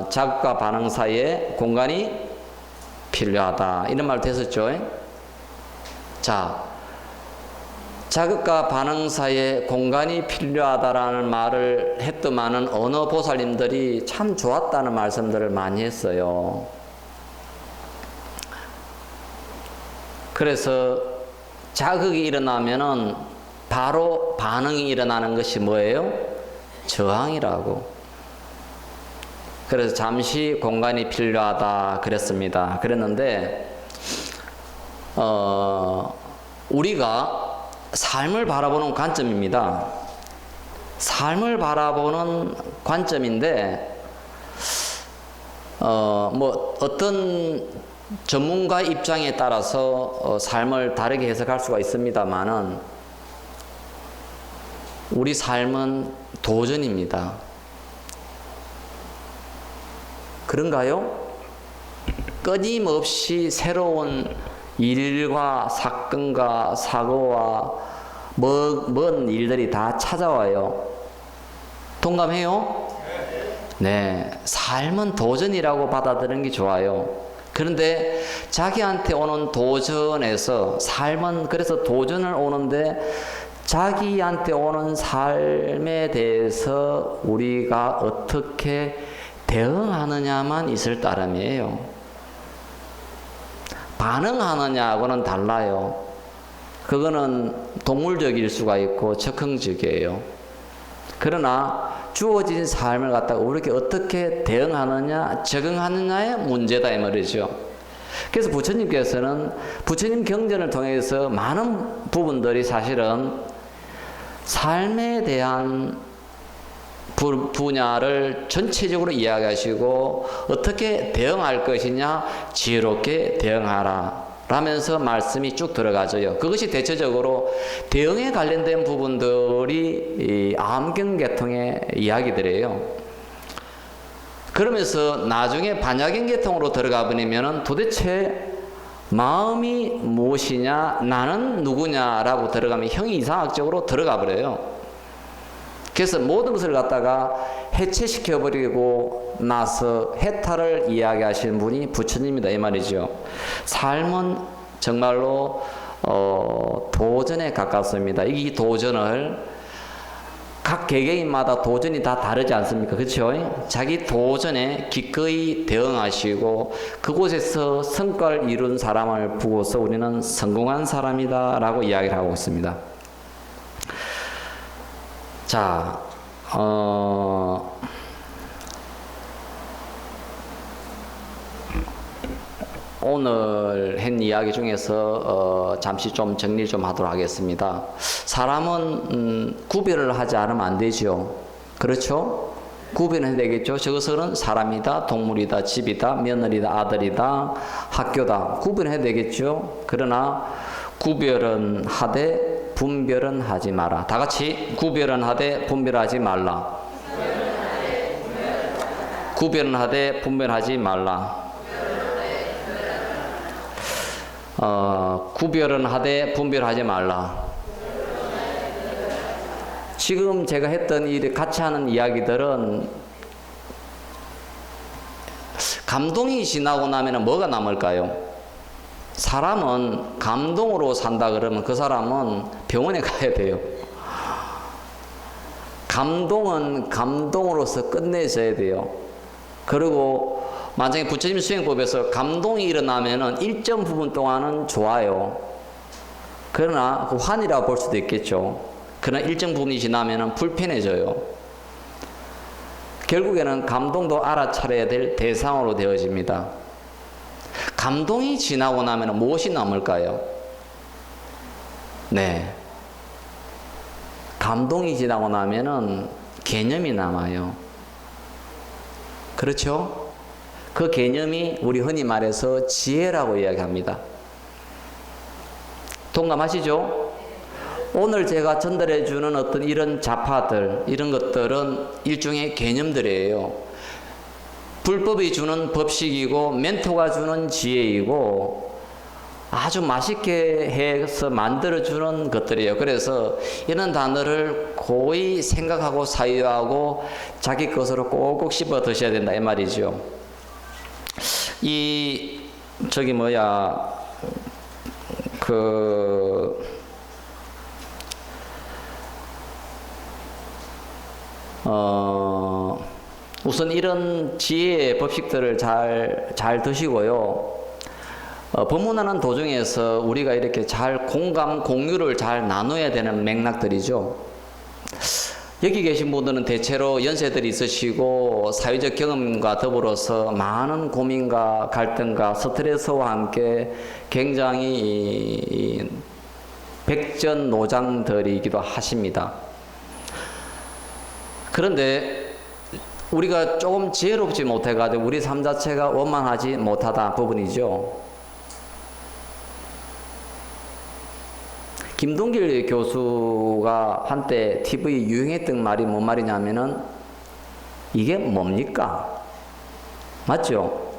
자극과 반응 사이에 공간이 필요하다 이런 말도 했었죠. 자, 자극과 반응 사이에 공간이 필요하다라는 말을 했더만은 어느 보살님들이 참 좋았다는 말씀들을 많이 했어요. 그래서 자극이 일어나면은 바로 반응이 일어나는 것이 뭐예요? 저항이라고. 그래서 잠시 공간이 필요하다 그랬습니다. 그랬는데 우리가 삶을 바라보는 관점입니다. 삶을 바라보는 관점인데, 뭐 어떤 전문가 입장에 따라서 삶을 다르게 해석할 수가 있습니다만은, 우리 삶은 도전입니다. 그런가요? 끊임없이 새로운 일과 사건과 사고와 먼 일들이 다 찾아와요. 동감해요? 네. 삶은 도전이라고 받아들이는 게 좋아요. 그런데 자기한테 오는 도전에서, 삶은 그래서 도전을 오는데 자기한테 오는 삶에 대해서 우리가 어떻게 대응하느냐만 있을 따름이에요. 반응하느냐하고는 달라요. 그거는 동물적일 수가 있고 적응적이에요. 그러나 주어진 삶을 갖다가 우리가 어떻게 대응하느냐, 적응하느냐의 문제다 이 말이죠. 그래서 부처님께서는 부처님 경전을 통해서 많은 부분들이 사실은 삶에 대한 분야를 전체적으로 이야기하시고, 어떻게 대응할 것이냐, 지혜롭게 대응하라 라면서 말씀이 쭉 들어가져요. 그것이 대체적으로 대응에 관련된 부분들이 이 암경계통의 이야기들이에요. 그러면서 나중에 반야경계통으로 들어가 버리면은 도대체 마음이 무엇이냐, 나는 누구냐라고 들어가면 형이 이상학적으로 들어가 버려요. 그래서 모든 것을 갖다가 해체시켜버리고 나서 해탈을 이야기하시는 분이 부처님이다 이 말이죠. 삶은 정말로 도전에 가깝습니다. 이 도전을 각 개개인마다 도전이 다 다르지 않습니까? 그렇죠? 자기 도전에 기꺼이 대응하시고 그곳에서 성과를 이룬 사람을 보고서 우리는 성공한 사람이다 라고 이야기를 하고 있습니다. 자, 오늘 한 이야기 중에서 잠시 좀 정리 좀 하도록 하겠습니다. 사람은 구별을 하지 않으면 안 되죠. 그렇죠? 구별해야 되겠죠. 저것은 사람이다, 동물이다, 집이다, 며느리다, 아들이다, 학교다. 구별해야 되겠죠. 그러나 구별은 하되 분별은 하지 마라. 다 같이 구별은 하되 분별하지 말라. 구별은 하되 분별하지 말라. 구별은 하되 분별하지 말라. 지금 제가 했던 이 같이 하는 이야기들은 감동이 지나고 나면 뭐가 남을까요? 사람은 감동으로 산다 그러면 그 사람은 병원에 가야 돼요. 감동은 감동으로서 끝내줘야 돼요. 그리고 만약에 부처님 수행법에서 감동이 일어나면은 일정 부분 동안은 좋아요. 그러나 그 환이라고 볼 수도 있겠죠. 그러나 일정 부분이 지나면은 불편해져요. 결국에는 감동도 알아차려야 될 대상으로 되어집니다. 감동이 지나고 나면 무엇이 남을까요? 네. 감동이 지나고 나면은 개념이 남아요. 그렇죠? 그 개념이 우리 흔히 말해서 지혜라고 이야기합니다. 동감하시죠? 오늘 제가 전달해 주는 어떤 이런 자파들, 이런 것들은 일종의 개념들이에요. 불법이 주는 법식이고 멘토가 주는 지혜이고 아주 맛있게 해서 만들어주는 것들이에요. 그래서 이런 단어를 고이 생각하고 사유하고 자기 것으로 꼭꼭 씹어 드셔야 된다 이 말이죠. 우선 이런 지혜의 법칙들을 잘 드시고요. 법문하는 도중에서 우리가 이렇게 잘 공감, 공유를 잘 나눠야 되는 맥락들이죠. 여기 계신 분들은 대체로 연세들이 있으시고 사회적 경험과 더불어서 많은 고민과 갈등과 스트레스와 함께 굉장히 백전노장들이기도 하십니다. 그런데 우리가 조금 지혜롭지 못해가지고 우리 삶 자체가 원만하지 못하다 부분이죠. 김동길 교수가 한때 TV 유행했던 말이 뭔 말이냐면은 이게 뭡니까? 맞죠?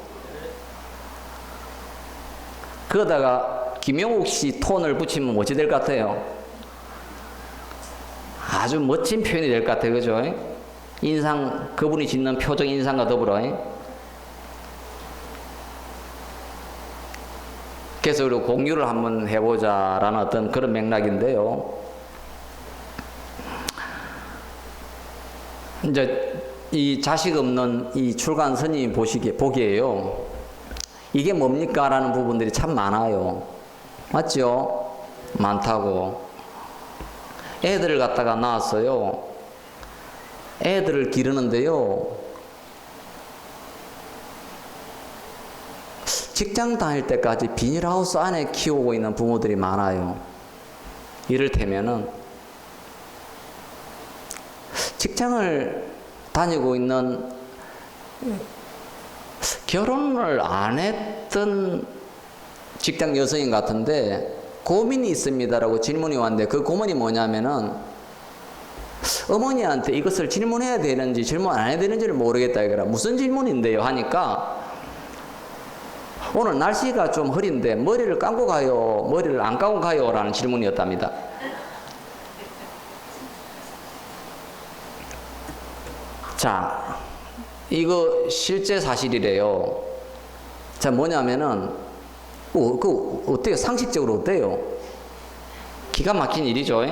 그러다가 김용욱 씨 톤을 붙이면 어찌 될 것 같아요? 아주 멋진 표현이 될 것 같아요. 그죠? 인상, 그분이 짓는 표정 인상과 더불어. 그래서 우리 공유를 한번 해보자라는 어떤 그런 맥락인데요. 이제 이 자식 없는 이 출간 스님이 보기에요. 이게 뭡니까? 라는 부분들이 참 많아요. 맞죠? 많다고. 애들을 갖다가 낳았어요. 애들을 기르는데요. 직장 다닐 때까지 비닐하우스 안에 키우고 있는 부모들이 많아요. 이를테면은 직장을 다니고 있는 결혼을 안 했던 직장 여성인 같은데 고민이 있습니다라고 질문이 왔는데 그 고민이 뭐냐면은 어머니한테 이것을 질문해야 되는지 질문 안 해야 되는지를 모르겠다 이거라. 무슨 질문인데요 하니까 오늘 날씨가 좀 흐린데 머리를 감고 가요? 머리를 안 감고 가요? 라는 질문이었답니다. 자, 이거 실제 사실이래요. 자, 뭐냐면은 어때요? 상식적으로 어때요? 기가 막힌 일이죠.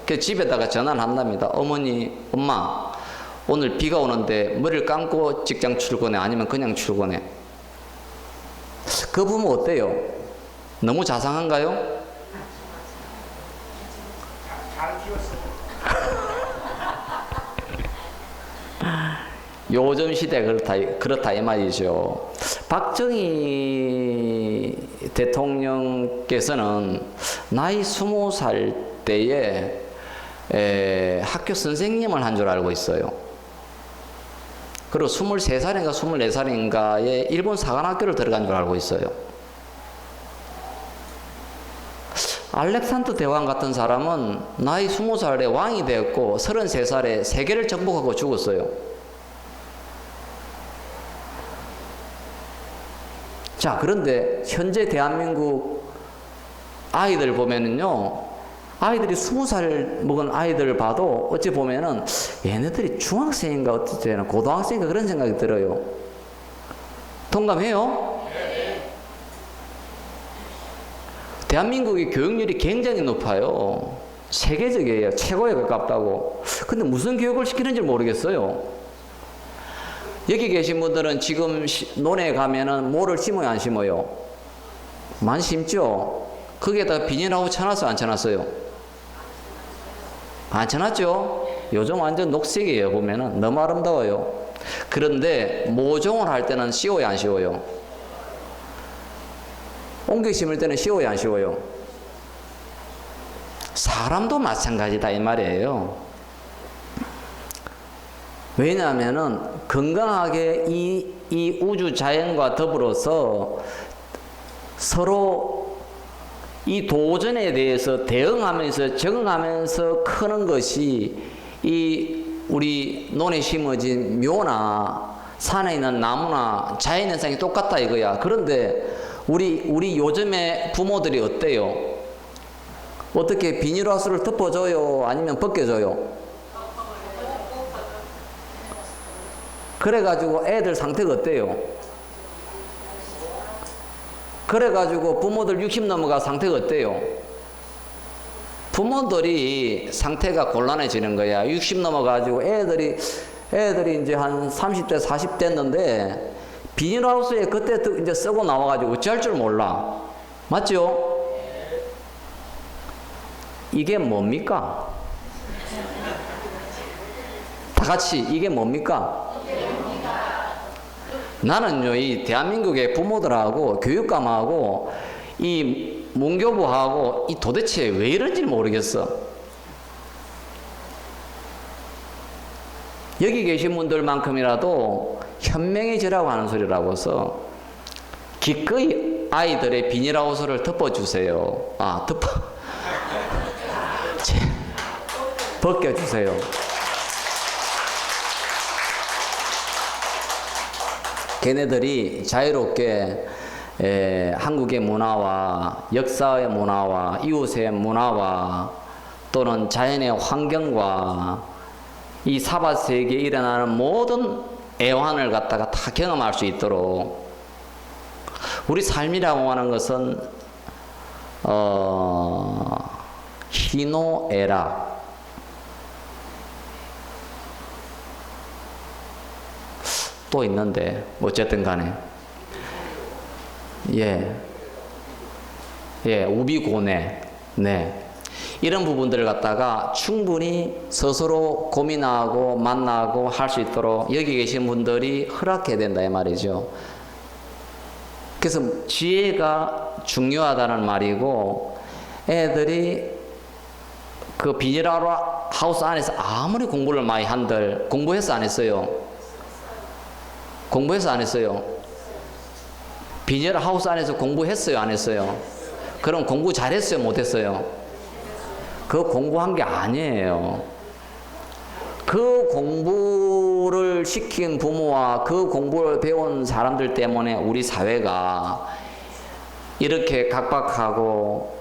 그래서 집에다가 전화를 한답니다. 어머니, 엄마, 오늘 비가 오는데 머리를 감고 직장 출근해? 아니면 그냥 출근해? 그 부모 어때요? 너무 자상한가요? 잘 키웠어. 요즘 시대 그렇다 이 말이죠. 박정희 대통령께서는 나이 20살 때에 학교 선생님을 한 줄 알고 있어요. 그리고 23살인가 24살인가에 일본 사관학교를 들어간 줄 알고 있어요. 알렉산더 대왕 같은 사람은 나이 20살에 왕이 되었고 33살에 세계를 정복하고 죽었어요. 자, 그런데 현재 대한민국 아이들 보면은요, 아이들이 20살 먹은 아이들을 봐도 어찌 보면은 얘네들이 중학생인가 어떻게 고등학생인가 그런 생각이 들어요. 동감해요? 대한민국의 교육률이 굉장히 높아요. 세계적이에요. 최고에 가깝다고. 근데 무슨 교육을 시키는지 모르겠어요. 여기 계신 분들은 지금 논에 가면은 뭐를 심어요, 안 심어요? 많이 심죠? 거기에다가 비닐하우스 쳐놨어요, 안 쳐놨어요? 안 쳐놨죠? 요즘 완전 녹색이에요, 보면은. 너무 아름다워요. 그런데 모종을 할 때는 쉬워요, 안 쉬워요? 옮겨 심을 때는 쉬워요, 안 쉬워요? 사람도 마찬가지다 이 말이에요. 왜냐하면은 건강하게 이 우주 자연과 더불어서 서로 이 도전에 대해서 대응하면서 적응하면서 크는 것이 이 우리 논에 심어진 묘나 산에 있는 나무나 자연현상이 똑같다 이거야. 그런데 우리 요즘에 부모들이 어때요? 어떻게 비닐하우스를 덮어줘요? 아니면 벗겨줘요? 그래가지고 애들 상태가 어때요? 그래가지고 부모들 60 넘어가 상태가 어때요? 부모들이 상태가 곤란해지는 거야. 60 넘어가지고 애들이 이제 한 30대, 40 됐는데 비닐하우스에 그때 이제 쓰고 나와가지고 어찌할 줄 몰라. 맞죠? 이게 뭡니까? 다 같이 이게 뭡니까? 나는요, 이 대한민국의 부모들하고 교육감하고 이 문교부하고 이 도대체 왜 이런지 모르겠어. 여기 계신 분들만큼이라도 현명해지라고 하는 소리라고 해서 기꺼이 아이들의 비닐하우스를 덮어주세요. 벗겨주세요. 걔네들이 자유롭게 한국의 문화와 역사의 문화와 이웃의 문화와 또는 자연의 환경과 이 사바세계에 일어나는 모든 애환을 갖다가 다 경험할 수 있도록 우리 삶이라고 하는 것은 희노애락 또 있는데 어쨌든 간에 우비고뇌 이런 부분들을 갖다가 충분히 스스로 고민하고 만나고 할 수 있도록 여기 계신 분들이 허락해야 된다 이 말이죠. 그래서 지혜가 중요하다는 말이고 애들이 그 비닐하우스 안에서 아무리 공부를 많이 한들 공부해서 안 했어요? 공부해서 안 했어요? 비닐하우스 안에서 공부했어요? 안 했어요? 그럼 공부 잘했어요? 못했어요? 그 공부한 게 아니에요. 그 공부를 시킨 부모와 그 공부를 배운 사람들 때문에 우리 사회가 이렇게 각박하고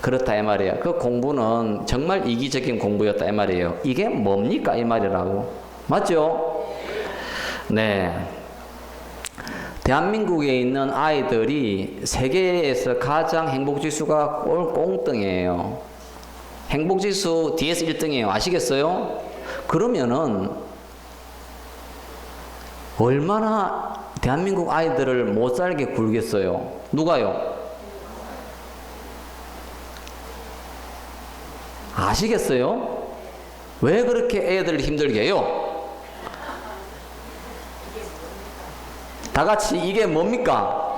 그렇다 이 말이에요. 그 공부는 정말 이기적인 공부였다 이 말이에요. 이게 뭡니까 이 말이라고. 맞죠? 네. 대한민국에 있는 아이들이 세계에서 가장 행복지수가 꼴꽁등이에요. 행복지수 DS 1등이에요. 아시겠어요? 그러면은 얼마나 대한민국 아이들을 못 살게 굴겠어요? 누가요? 아시겠어요? 왜 그렇게 애들을 힘들게 해요? 다 같이 이게 뭡니까?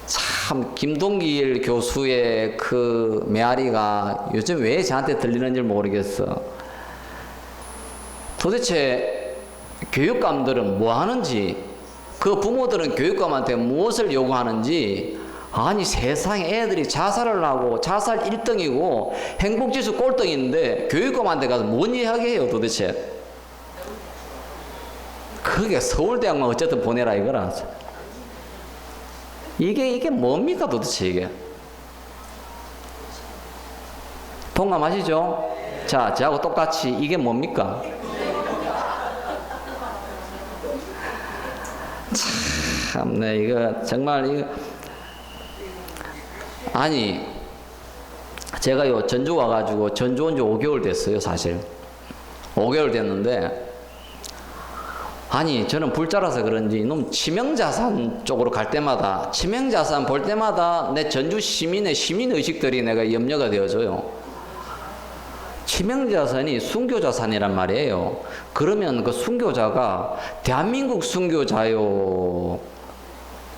참 김동길 교수의 그 메아리가 요즘 왜 저한테 들리는지 모르겠어. 도대체 교육감들은 뭐 하는지, 그 부모들은 교육감한테 무엇을 요구하는지, 아니 세상에 애들이 자살을 하고 자살 1등이고 행복지수 꼴등인데 교육감한테 가서 뭔 이야기해요 도대체. 그게 서울대학만 어쨌든 보내라 이거라. 이게 뭡니까 도대체 이게. 동감하시죠? 자, 저하고 똑같이 이게 뭡니까? 참네 이거 정말 이거 아니 제가요 전주 와가지고 전주 온 지 5개월 됐어요 사실. 5개월 됐는데 아니 저는 불자라서 그런지 이놈 치명자산 쪽으로 갈 때마다 치명자산 볼 때마다 내 전주 시민의 시민의식들이 내가 염려가 되어져요. 치명자산이 순교자산이란 말이에요. 그러면 그 순교자가 대한민국 순교자요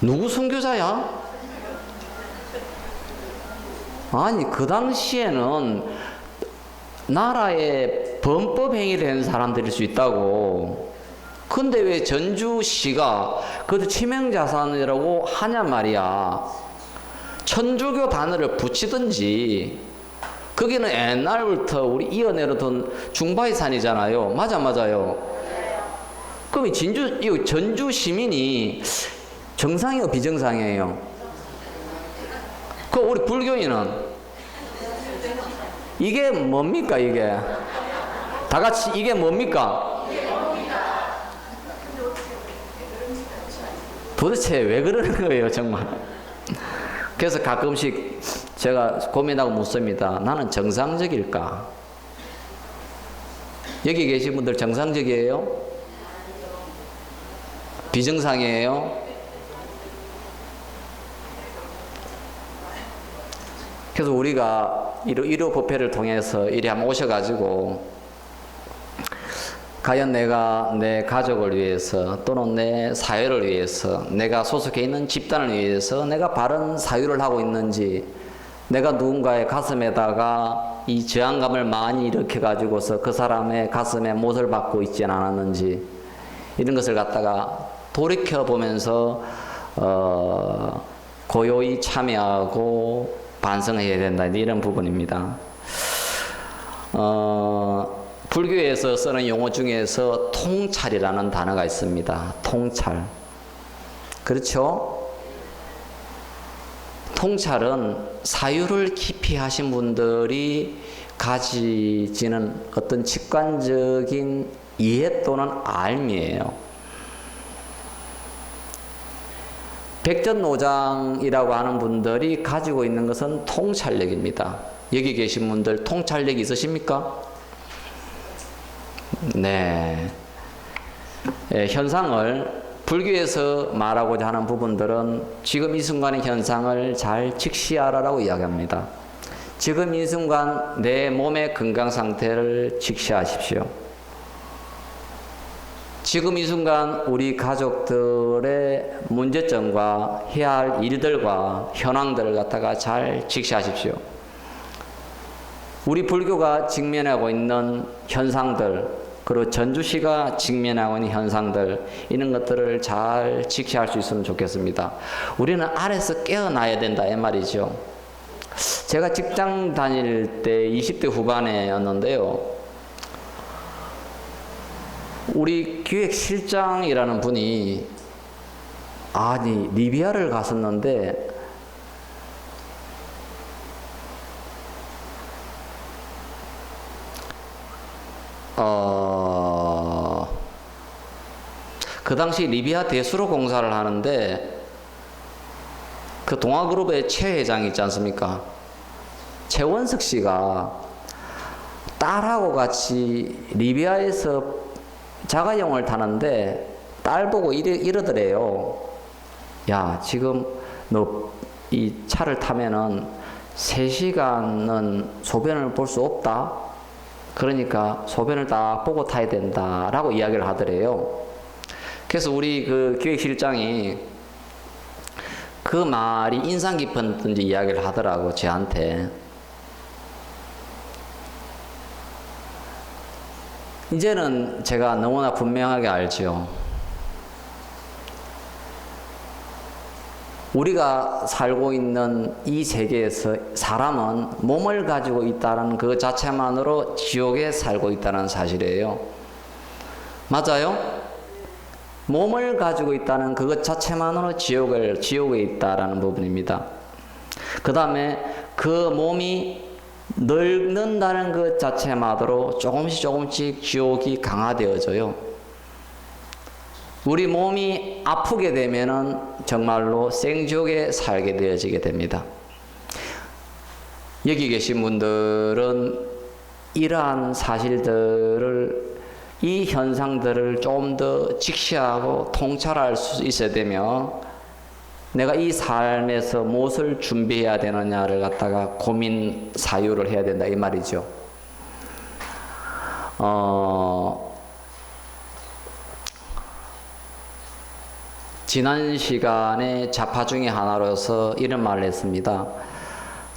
누구 순교자야? 아니 그 당시에는 나라의 범법행위를 한 사람들일 수 있다고. 근데 왜 전주시가 그것도 치명자산이라고 하냐 말이야. 천주교 단어를 붙이든지. 거기는 옛날부터 우리 이어내려던 중바이산이잖아요. 맞아요. 그럼 이 전주 시민이 정상이에요 비정상이에요? 그 우리 불교인은 이게 뭡니까 이게? 다 같이 이게 뭡니까? 도대체 왜 그러는 거예요 정말. 그래서 가끔씩 제가 고민하고 묻습니다. 나는 정상적일까? 여기 계신 분들 정상적이에요? 비정상이에요? 그래서 우리가 의료법회를 통해서 이리 한번 오셔가지고 과연 내가 내 가족을 위해서 또는 내 사회를 위해서 내가 소속해 있는 집단을 위해서 내가 바른 사유를 하고 있는지, 내가 누군가의 가슴에다가 이 저항감을 많이 일으켜 가지고서 그 사람의 가슴에 못을 박고 있지는 않았는지, 이런 것을 갖다가 돌이켜 보면서 고요히 참여하고 반성해야 된다, 이런 부분입니다. 불교에서 쓰는 용어 중에서 통찰이라는 단어가 있습니다. 통찰. 그렇죠? 통찰은 사유를 깊이 하신 분들이 가지지는 어떤 직관적인 이해 또는 알미예요. 백전노장이라고 하는 분들이 가지고 있는 것은 통찰력입니다. 여기 계신 분들 통찰력이 있으십니까? 네. 현상을 불교에서 말하고자 하는 부분들은 지금 이 순간의 현상을 잘 직시하라고 이야기합니다. 지금 이 순간 내 몸의 건강 상태를 직시하십시오. 지금 이 순간 우리 가족들의 문제점과 해야 할 일들과 현황들을 갖다가 잘 직시하십시오. 우리 불교가 직면하고 있는 현상들, 그리고 전주시가 직면하고 있는 현상들, 이런 것들을 잘 직시할 수 있으면 좋겠습니다. 우리는 아래서 깨어나야 된다, 이 말이죠. 제가 직장 다닐 때 20대 후반에였는데요. 우리 기획실장이라는 분이 리비아를 갔었는데 그 당시 리비아 대수로 공사를 하는데 그 동아그룹의 최 회장이 있지 않습니까? 최원석 씨가 딸하고 같이 리비아에서 자가용을 타는데 딸 보고 이러더래요. 야, 지금 너 이 차를 타면은 3시간은 소변을 볼 수 없다. 그러니까 소변을 딱 보고 타야 된다라고 이야기를 하더래요. 그래서 우리 그 기획실장이 그 말이 인상 깊었던지 이야기를 하더라고, 저한테. 이제는 제가 너무나 분명하게 알죠. 우리가 살고 있는 이 세계에서 사람은 몸을 가지고 있다는 그 자체만으로 지옥에 살고 있다는 사실이에요. 맞아요? 몸을 가지고 있다는 그것 자체만으로 지옥에 있다라는 부분입니다. 그 다음에 그 몸이 늙는다는 것 자체만으로 조금씩 지옥이 강화되어져요. 우리 몸이 아프게 되면은 정말로 생지옥에 살게 되어지게 됩니다. 여기 계신 분들은 이러한 사실들을, 이 현상들을 좀 더 직시하고 통찰할 수 있어야 되며, 내가 이 삶에서 무엇을 준비해야 되느냐를 갖다가 고민 사유를 해야 된다, 이 말이죠. 지난 시간에 자파 중에 하나로서 이런 말을 했습니다.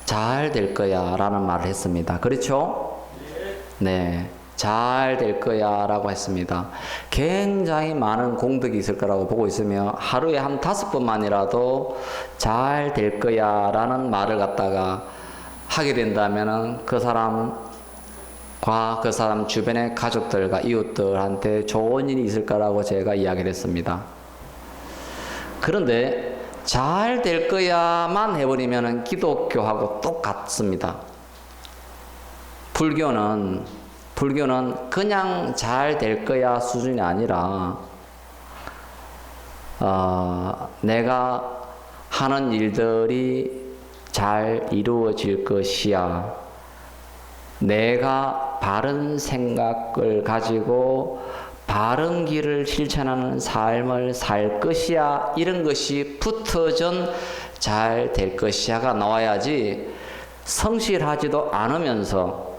잘 될 거야 라는 말을 했습니다. 그렇죠? 네. 잘 될 거야 라고 했습니다. 굉장히 많은 공덕이 있을 거라고 보고 있으며, 하루에 한 5번만이라도 잘 될 거야 라는 말을 갖다가 하게 된다면 그 사람과 그 사람 주변의 가족들과 이웃들한테 좋은 일이 있을 거라고 제가 이야기를 했습니다. 그런데 잘 될 거야만 해버리면 기독교하고 똑같습니다. 불교는 그냥 잘 될 거야 수준이 아니라 내가 하는 일들이 잘 이루어질 것이야, 내가 바른 생각을 가지고 바른 길을 실천하는 삶을 살 것이야, 이런 것이 붙어전 잘 될 것이야가 나와야지, 성실하지도 않으면서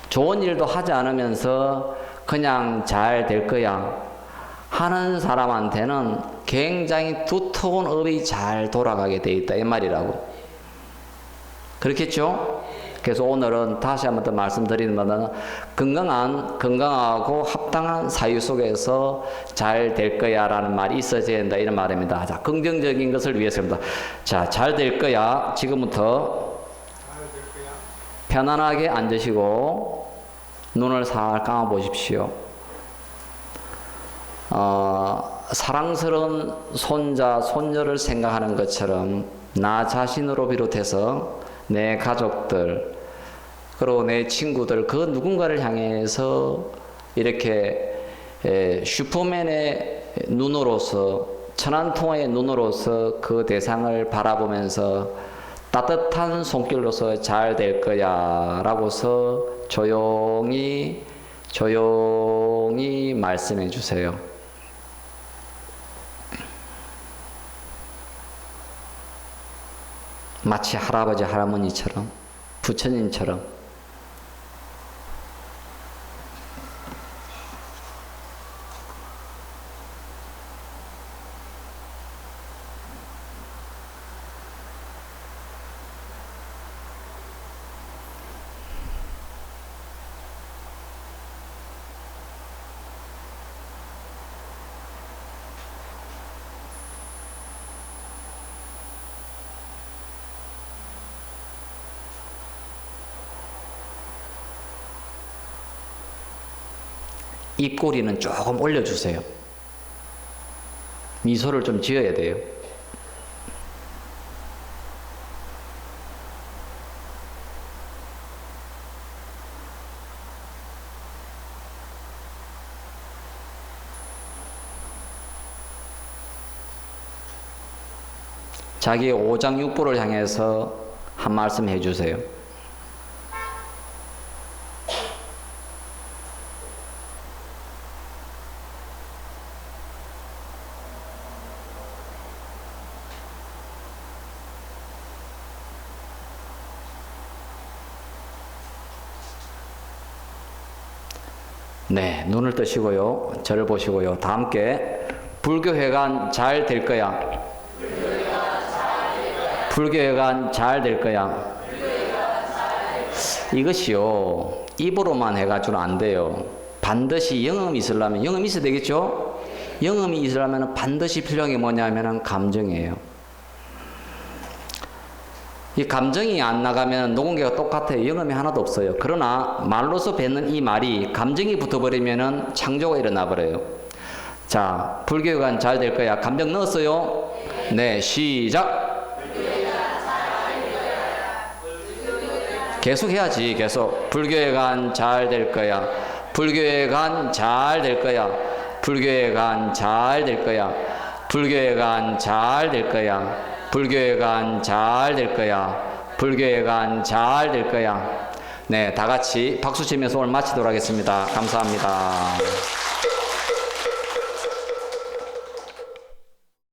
좋은 일도 하지 않으면서 그냥 잘 될 거야 하는 사람한테는 굉장히 두터운 업이 잘 돌아가게 돼 있다 이 말이라고. 그렇겠죠? 그래서 오늘은 다시 한번 더 말씀드리는 바는 건강하고 합당한 사유 속에서 잘 될 거야 라는 말이 있어야 된다 이런 말입니다. 자, 긍정적인 것을 위해서입니다. 자, 잘 될 거야. 지금부터 편안하게 앉으시고 눈을 살 감아 보십시오. 사랑스러운 손자, 손녀를 생각하는 것처럼 나 자신으로 비롯해서 내 가족들 그리고 내 친구들 그 누군가를 향해서 이렇게 슈퍼맨의 눈으로서 천안통화의 눈으로서 그 대상을 바라보면서 따뜻한 손길로서 잘 될 거야 라고서 조용히 말씀해 주세요. 마치 할아버지 할머니처럼 부처님처럼 입꼬리는 조금 올려주세요. 미소를 좀 지어야 돼요. 자기의 오장육부를 향해서 한 말씀 해주세요. 네, 눈을 뜨시고요. 저를 보시고요. 다 함께 불교회관 잘 될 거야. 불교회관 잘 될 거야. 이것이요. 입으로만 해가지고는 안 돼요. 반드시 영음이 있으려면, 영음이 있어야 되겠죠? 영음이 있으려면 반드시 필요한 게 뭐냐면 감정이에요. 이 감정이 안 나가면 녹음기가 똑같아요. 영음이 하나도 없어요. 그러나 말로서 뱉는 이 말이 감정이 붙어버리면 창조가 일어나 버려요. 자, 불교관 잘 될 거야. 감정 넣었어요? 네, 시작. 계속 해야지. 계속. 불교관 잘 될 거야. 불교관 잘 될 거야. 불교관 잘 될 거야. 불교관 잘 될 거야. 불교회관 잘 될 거야. 불교회관 잘 될 거야. 네, 다 같이 박수 치면서 오늘 마치도록 하겠습니다. 감사합니다.